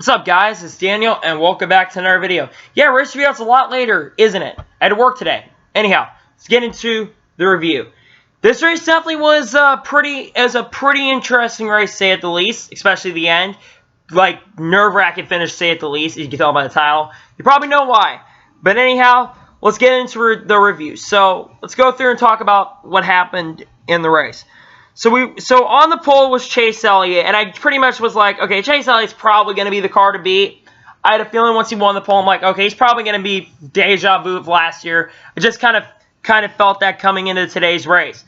What's up, guys? It's Daniel, and welcome back to another video. Yeah, race review out's a lot later, isn't it? I had to work today. Anyhow, let's get into the review. This race definitely was a pretty interesting race, to say at the least, especially the end. Like, nerve-wracking finish, to say at the least, as you can tell by the title. You probably know why. But anyhow, let's get into the review. So, let's go through and talk about what happened in the race. So on the pole was Chase Elliott, and I pretty much was like, okay, Chase Elliott's probably going to be the car to beat. I had a feeling once he won the pole, I'm like, okay, he's probably going to be deja vu of last year. I just kind of felt that coming into today's race.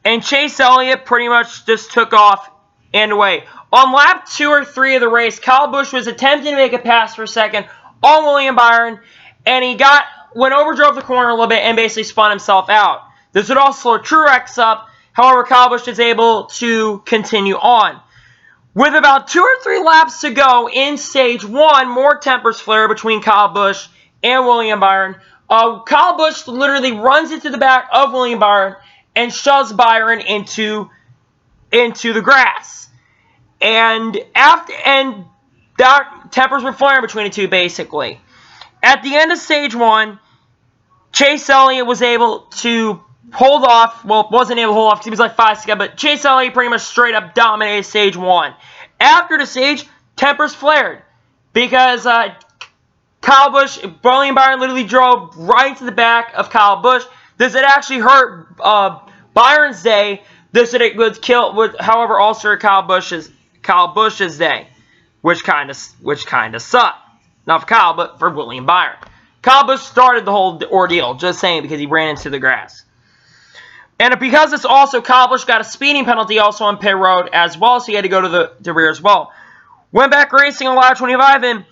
And Chase Elliott pretty much just took off and away. On lap 2 or 3 of the race, Kyle Busch was attempting to make a pass for a second on William Byron, and he went overdrove the corner a little bit and basically spun himself out. This would all slow Truex up. However, Kyle Busch is able to continue on. With about 2 or 3 laps to go in stage 1, more tempers flare between Kyle Busch and William Byron. Kyle Busch literally runs into the back of William Byron and shoves Byron into the grass. And that tempers were flaring between the two, basically. At the end of stage 1, Chase Elliott was able to hold off. Well, wasn't able to hold off because he was like 5 seconds, but Chase Elliott pretty much straight up dominated stage 1. After the stage, tempers flared because Kyle Busch, William Byron literally drove right into the back of Kyle Busch. This had actually hurt Byron's day. This would however, also hurt Kyle Busch's day, which kind of sucked. Not for Kyle, but for William Byron. Kyle Busch started the whole ordeal, just saying, because he ran into the grass. And because it's also, Kyle Busch got a speeding penalty also on pit road as well, so he had to go to the rear as well. Went back racing on lap 25,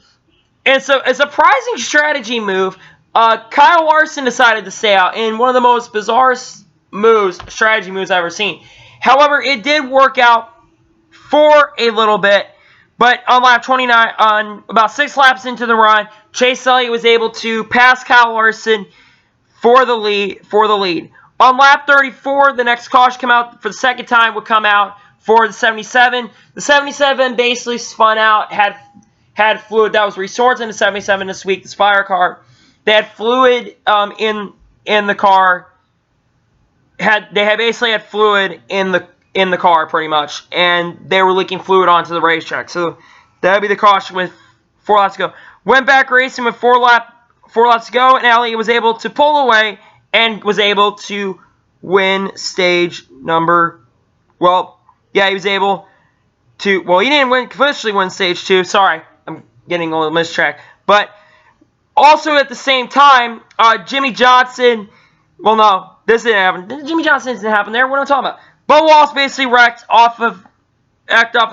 and so a surprising strategy move. Kyle Larson decided to stay out in one of the most bizarre strategy moves I've ever seen. However, it did work out for a little bit, but on lap 29, on about 6 laps into the run, Chase Elliott was able to pass Kyle Larson for the lead. On lap 34, the next caution came out for the second time, would come out for the 77. The 77 basically spun out, had fluid that was restored in the 77 this week, the Spire car. They had fluid in the car. They basically had fluid in the car pretty much, and they were leaking fluid onto the racetrack. So that would be the caution with 4 laps to go. Went back racing with 4 laps to go, and Elliott was able to pull away and was able to win stage number. Well, yeah, he was able to. Well, he didn't officially win stage 2. Sorry, I'm getting a little mistracked. But also at the same time, Jimmy Johnson. Well, no, this didn't happen. Jimmy Johnson didn't happen there. What am I talking about? Bubba Wallace basically wrecked off of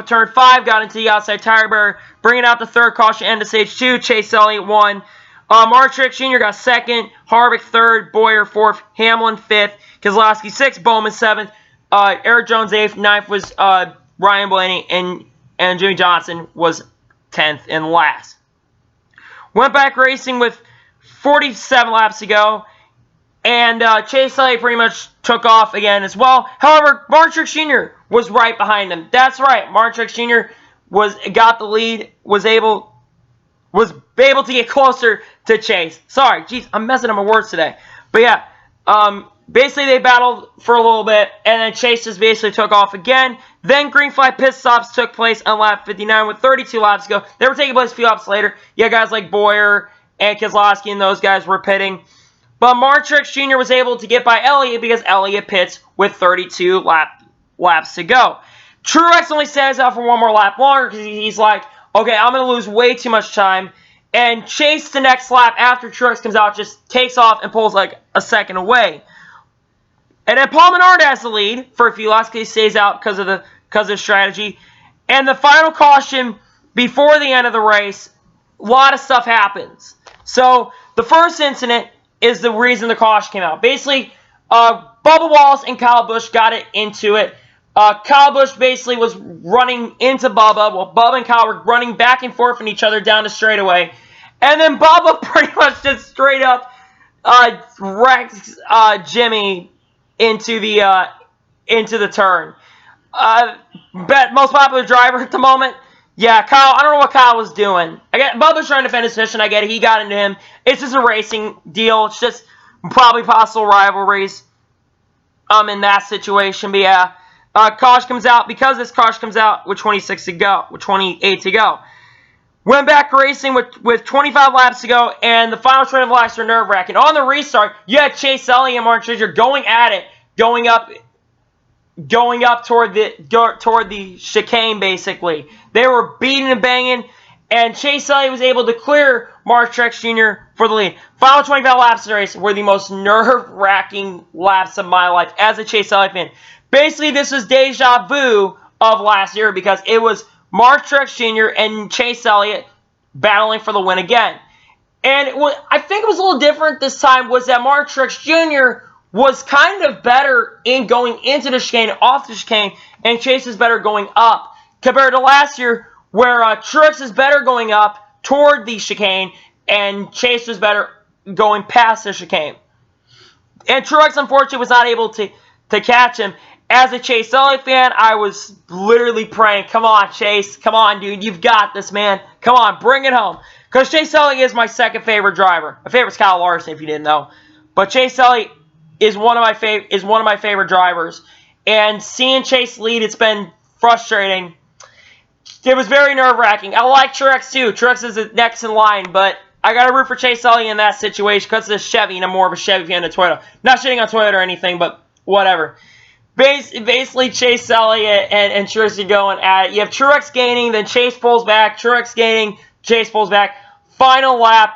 turn 5, got into the outside tire barrier, bringing out the third caution end of stage 2. Chase Elliott won. Mark Truex Jr. got 2nd, Harvick 3rd, Boyer 4th, Hamlin 5th, Keselowski 6th, Bowman 7th, Eric Jones 8th, 9th was Ryan Blaney, and Jimmy Johnson was 10th and last. Went back racing with 47 laps to go, and Chase Elliott pretty much took off again as well. However, Mark Truex Jr. was right behind him. That's right, Mark Truex Jr. got the lead, was able to get closer to Chase. Sorry, jeez, I'm messing up my words today. But yeah, basically they battled for a little bit, and then Chase just basically took off again. Then green flag pit stops took place on lap 59 with 32 laps to go. They were taking place a few laps later. Yeah, guys like Boyer and Keselowski and those guys were pitting. But Mark Truex Jr. was able to get by Elliott because Elliott pits with 32 laps to go. Truex only stays out for one more lap longer because he's like, okay, I'm going to lose way too much time. And Chase, the next lap after Truex comes out, just takes off and pulls like a second away. And then Paul Menard has the lead for a few laps because he stays out because of strategy. And the final caution before the end of the race, a lot of stuff happens. So the first incident is the reason the caution came out. Basically, Bubba Wallace and Kyle Busch got it into it. Kyle Busch basically was running into Bubba, while Bubba and Kyle were running back and forth from each other down the straightaway. And then Bubba pretty much just straight up wrecked Jimmy into the turn. Most popular driver at the moment, Yeah, Kyle, I don't know what Kyle was doing. Bubba's trying to defend his position. I get it. He got into him. It's just a racing deal. It's just probably possible rivalries in that situation. But yeah, caution comes out. Because this caution comes out with 26 to go, with 28 to go. Went back racing with 25 laps to go, and the final 20 laps are nerve-wracking. On the restart, you had Chase Elliott and Mark Truex going at it, going up toward the chicane, basically. They were beating and banging, and Chase Elliott was able to clear Mark Truex Jr. for the lead. Final 25 laps of the race were the most nerve-wracking laps of my life as a Chase Elliott fan. Basically, this was deja vu of last year because it was Mark Truex Jr. and Chase Elliott battling for the win again. And what I think was a little different this time was that Mark Truex Jr. was kind of better in going into the chicane, off the chicane, and Chase is better going up. Compared to last year, where Truex is better going up toward the chicane, and Chase was better going past the chicane. And Truex, unfortunately, was not able to catch him. As a Chase Elliott fan, I was literally praying, come on, Chase. Come on, dude. You've got this, man. Come on, bring it home. Because Chase Elliott is my second favorite driver. My favorite's Kyle Larson, if you didn't know. But Chase Elliott is one of my favorite drivers. And seeing Chase lead, it's been frustrating. It was very nerve-wracking. I like Truex, too. Truex is next in line, but I got to root for Chase Elliott in that situation because it's a Chevy, and I'm more of a Chevy fan than Toyota. Not shitting on Toyota or anything, but whatever. Basically, Chase Elliott and Truex are going at it. You have Truex gaining, then Chase pulls back. Truex gaining, Chase pulls back. Final lap,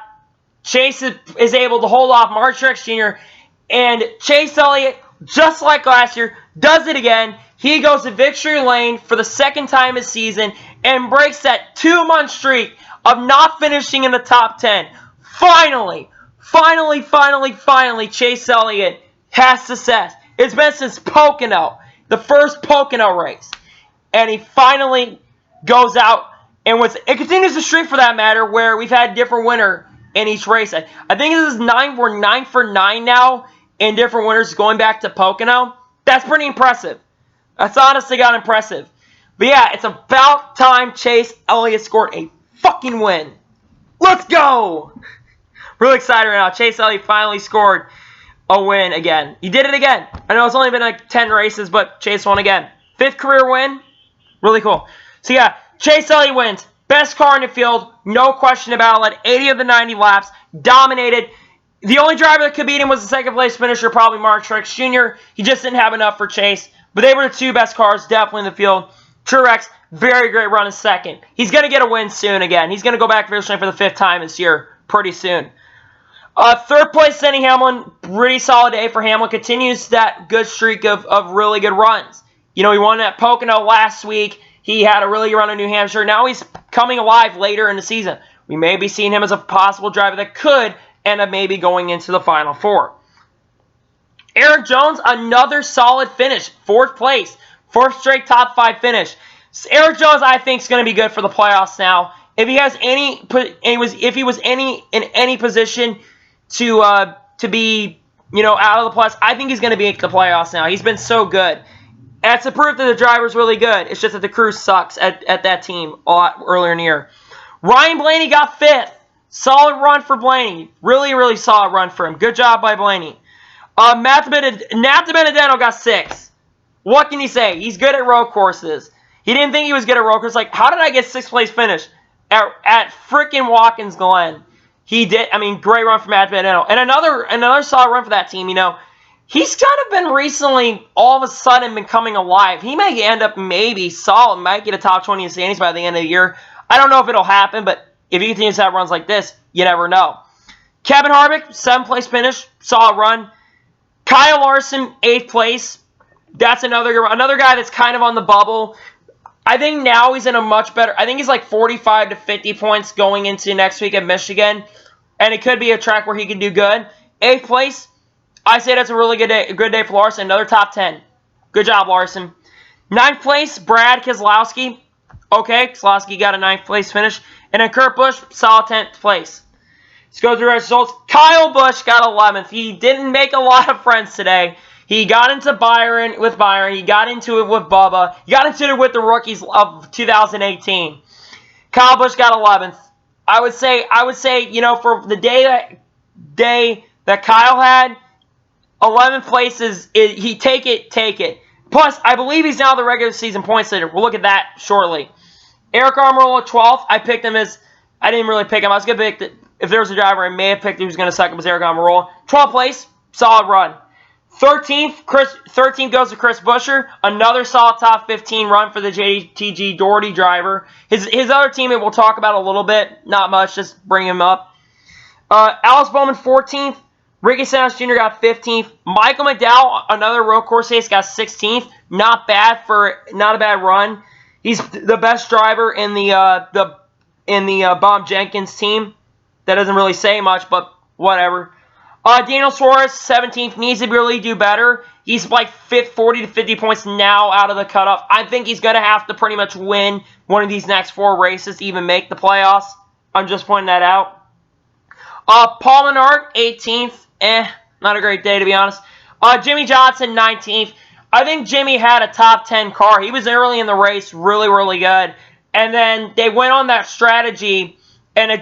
Chase is able to hold off Mark Truex Jr. And Chase Elliott, just like last year, does it again. He goes to victory lane for the second time this season and breaks that 2-month streak of not finishing in the top 10. Finally, Chase Elliott has success. It's been since Pocono, the first Pocono race. And he finally goes out and wins. It continues the streak for that matter where we've had different winner in each race. I think this is 9. We're 9 for 9 now in different winners going back to Pocono. That's pretty impressive. That's honestly got impressive. But yeah, it's about time Chase Elliott scored a fucking win. Let's go! Really excited right now. Chase Elliott finally scored a win again. He did it again. I know it's only been like 10 races, but Chase won again. 5th career win. Really cool. So yeah, Chase Elliott wins. Best car in the field. No question about it. Led 80 of the 90 laps. Dominated. The only driver that could beat him was the second place finisher, probably Mark Truex Jr. He just didn't have enough for Chase. But they were the two best cars, definitely in the field. Truex, very great run in second. He's going to get a win soon again. He's going to go back to finish line for the 5th time this year, pretty soon. 3rd place, Denny Hamlin. Pretty solid day for Hamlin. Continues that good streak of really good runs. You know, he won at Pocono last week. He had a really good run in New Hampshire. Now he's coming alive later in the season. We may be seeing him as a possible driver that could end up maybe going into the Final Four. Aaron Jones, another solid finish. 4th place. 4th straight top 5 finish. Aaron Jones, I think, is going to be good for the playoffs now. If he has if he was in any position to be, you know, out of the playoffs, I think he's going to be in the playoffs now. He's been so good. That's a proof that the driver's really good. It's just that the crew sucks at that team a lot earlier in the year. Ryan Blaney got 5th. Solid run for Blaney. Really, really solid run for him. Good job by Blaney. Matt DiBenedetto got 6th. What can you say? He's good at road courses. He didn't think he was good at road courses. Like, how did I get 6th place finish at freaking Watkins Glen? He did. I mean, great run for Matt DiBenedetto. And another solid run for that team, you know. He's kind of been recently, all of a sudden, been coming alive. He may end up maybe solid, might get a top 20 in standings by the end of the year. I don't know if it'll happen, but if he continues to have runs like this, you never know. Kevin Harvick, 7th place finish, solid run. Kyle Larson, 8th place. That's another guy that's kind of on the bubble. I think now he's in a much better... I think he's like 45 to 50 points going into next week at Michigan. And it could be a track where he can do good. 8th place. I say that's a really good day for Larson. Another top 10. Good job, Larson. 9th place, Brad Keselowski. Okay, Keselowski got a 9th place finish. And then Kurt Busch, solid 10th place. Let's go through our results. Kyle Busch got 11th. He didn't make a lot of friends today. He got into Byron. He got into it with Bubba. He got into it with the rookies of 2018. Kyle Busch got 11th. I would say, you know, for the day that Kyle had, 11th place he take it. Plus, I believe he's now the regular season points leader. We'll look at that shortly. Eric Almirola 12th. I picked him as I didn't really pick him. I was gonna pick if there was a driver I may have picked who was gonna suck. It was Eric Almirola. 12th place, solid run. 13th goes to Chris Buescher. Another solid top 15 run for the JTG Doherty driver. His other teammate we'll talk about a little bit. Not much, just bring him up. Alex Bowman 14th. Ricky Stenhouse Jr. got 15th. Michael McDowell, another road course ace, got 16th. Not a bad run. He's the best driver in the Bob Jenkins team. That doesn't really say much, but whatever. Daniel Suarez, 17th, needs to really do better. He's like 40 to 50 points now out of the cutoff. I think he's going to have to pretty much win one of these next 4 races to even make the playoffs. I'm just pointing that out. Paul Menard, 18th. Not a great day, to be honest. Jimmy Johnson, 19th. I think Jimmy had a top 10 car. He was early in the race, really, really good. And then they went on that strategy, and it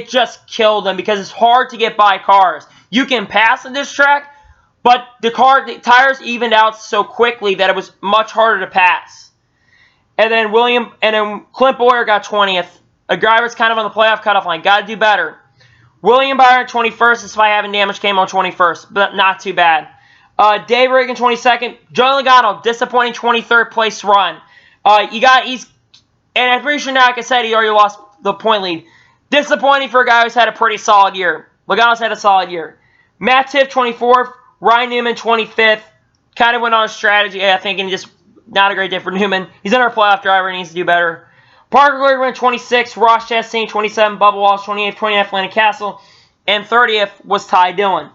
just killed them because it's hard to get by cars. You can pass in this track, but the tires evened out so quickly that it was much harder to pass. And then Clint Boyer got 20th. A driver's kind of on the playoff cutoff line. Got to do better. William Byron 21st, despite having damage, came on 21st, but not too bad. Dave Reagan 22nd. Joey Logano, disappointing 23rd place run. And I'm pretty sure now, like I said, he already lost the point lead. Disappointing for a guy who's had a pretty solid year. Logano's had a solid year. Matt Tiff 24th. Ryan Newman 25th. Kind of went on a strategy, I think, and just not a great day for Newman. He's another playoff driver and needs to do better. Parker Gleason 26th. Ross Chastain 27th. Bubba Wallace 28th. 29th. Landon Castle. And 30th was Ty Dillon.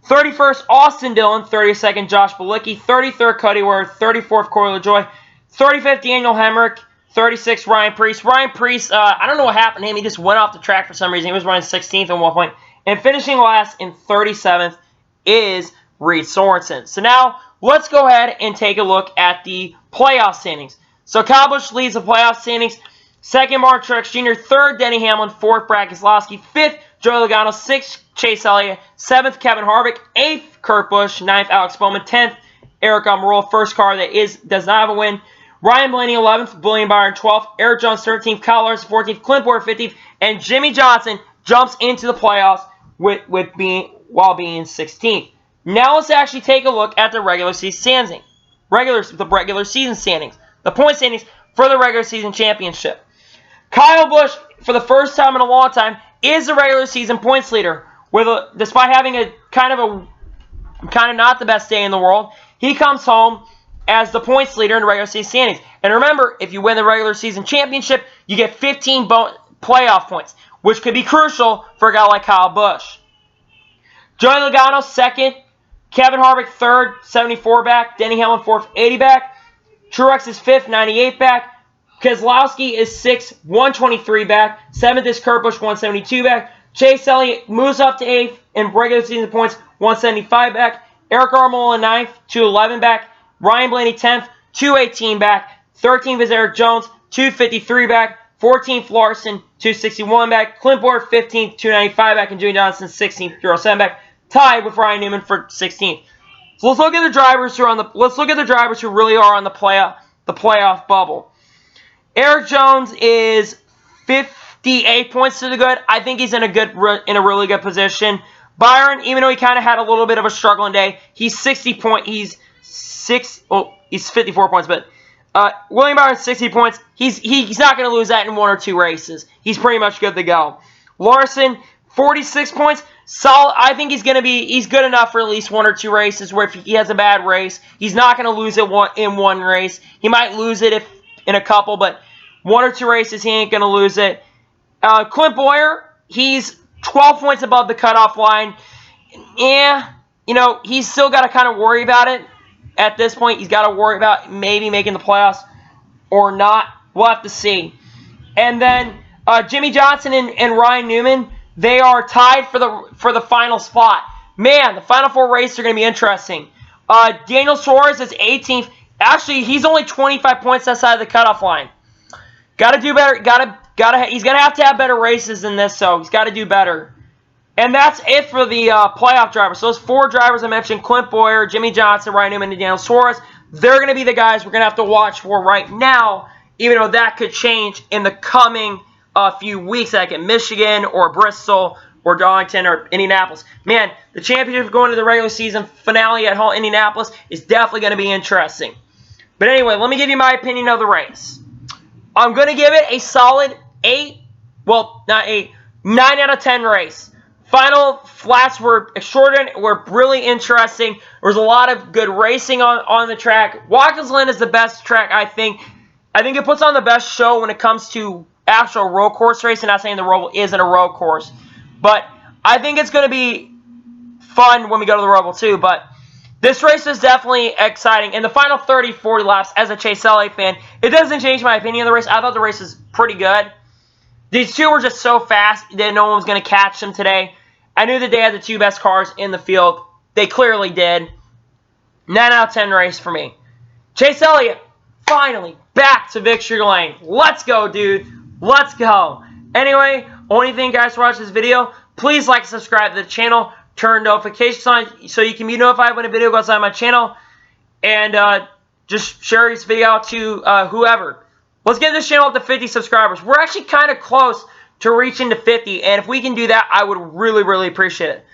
31st, Austin Dillon. 32nd, Josh Bilicki. 33rd, Cody Ware. 34th, Corey LaJoie. 35th, Daniel Hemrick. 36th, Ryan Preece. Ryan Preece, I don't know what happened to him. He just went off the track for some reason. He was running 16th at one point. And finishing last in 37th is Reed Sorensen. So now, let's go ahead and take a look at the playoff standings. So Kyle Busch leads the playoff standings. Second, Martin Truex Jr. Third, Denny Hamlin. Fourth, Brad Keselowski. Fifth, Joey Logano. Sixth, Chase Elliott. Seventh, Kevin Harvick. Eighth, Kurt Busch. Ninth, Alex Bowman. 10th, Eric Almirola. First car that does not have a win. Ryan Blaney 11th, William Byron 12th, Eric Jones 13th, Kyle Larson 14th, Clint Boyer 15th, and Jimmy Johnson jumps into the playoffs while being 16th. Now let's actually take a look at the regular season standings. The regular season standings. The point standings for the regular season championship. Kyle Busch, for the first time in a long time, is the regular season points leader. Despite having a kind of not the best day in the world, he comes home as the points leader in the regular season standings. And remember, if you win the regular season championship, you get 15 playoff points, which could be crucial for a guy like Kyle Busch. Joey Logano, second. Kevin Harvick, third, 74 back. Denny Hamlin, fourth, 80 back. Truex is fifth, 98 back. Keselowski is sixth, 123 back. Seventh is Kurt Busch, 172 back. Chase Elliott moves up to eighth in regular season points, 175 back. Eric Almirola, ninth, 211 back. Ryan Blaney 10th, 218 back. 13th is Eric Jones, 253 back. 14th Larson, 261 back. Clint Boyer 15th, 295 back. And Jimmy Johnson 16th, 207 back. Tied with Ryan Newman for 16th. So let's look at the drivers who really are on the playoff bubble. Eric Jones is 58 points to the good. I think he's in a really good position. Byron, even though he kind of had a little bit of a struggling day, he's 54 points, but William Byron 60 points. He's not going to lose that in 1 or 2 races. He's pretty much good to go. Larson 46 points. Solid. I think he's good enough for at least 1 or 2 races where if he has a bad race, he's not going to lose it in one race. He might lose it in a couple, but 1 or 2 races he ain't going to lose it. Clint Boyer, he's 12 points above the cutoff line. Yeah, he's still got to kind of worry about it. At this point, he's got to worry about maybe making the playoffs or not. We'll have to see. And then Jimmy Johnson and Ryan Newman, they are tied for the final spot. Man, the final 4 races are going to be interesting. Daniel Suarez is 18th. Actually, he's only 25 points outside of the cutoff line. Got to do better. Got He's gonna have to have better races than this, so he's got to do better. And that's it for the playoff drivers. So those 4 drivers I mentioned, Clint Bowyer, Jimmy Johnson, Ryan Newman, and Daniel Suarez, they're going to be the guys we're going to have to watch for right now, even though that could change in the coming few weeks, like at Michigan or Bristol or Darlington or Indianapolis. Man, the championship going to the regular season finale at home Indianapolis is definitely going to be interesting. But anyway, let me give you my opinion of the race. I'm going to give it a solid 9 out of 10 race. Final flats were extraordinary, were really interesting. There was a lot of good racing on the track. Watkins Glen is the best track, I think. I think it puts on the best show when it comes to actual road course racing. Not saying the Roval isn't a road course, but I think it's going to be fun when we go to the Roval too. But this race is definitely exciting. In the final 30, 40 laps, as a Chase Elliott fan, it doesn't change my opinion of the race. I thought the race was pretty good. These two were just so fast that no one was going to catch them today. I knew that they had the 2 best cars in the field. They clearly did. 9 out of 10 race for me. Chase Elliott, finally, back to victory lane. Let's go, dude. Let's go. Anyway, only thing, guys, for watching this video, please like and subscribe to the channel. Turn notifications on so you can be notified when a video goes on my channel. And just share this video out to whoever. Let's get this channel up to 50 subscribers. We're actually kind of close to reaching to 50, and if we can do that, I would really, really appreciate it.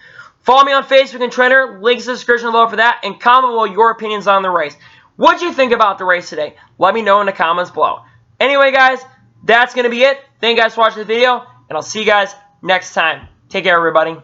Follow me on Facebook and Twitter, links in the description below for that, and comment below your opinions on the race. What did you think about the race today? Let me know in the comments below. Anyway, guys, that's going to be it. Thank you guys for watching the video, and I'll see you guys next time. Take care, everybody.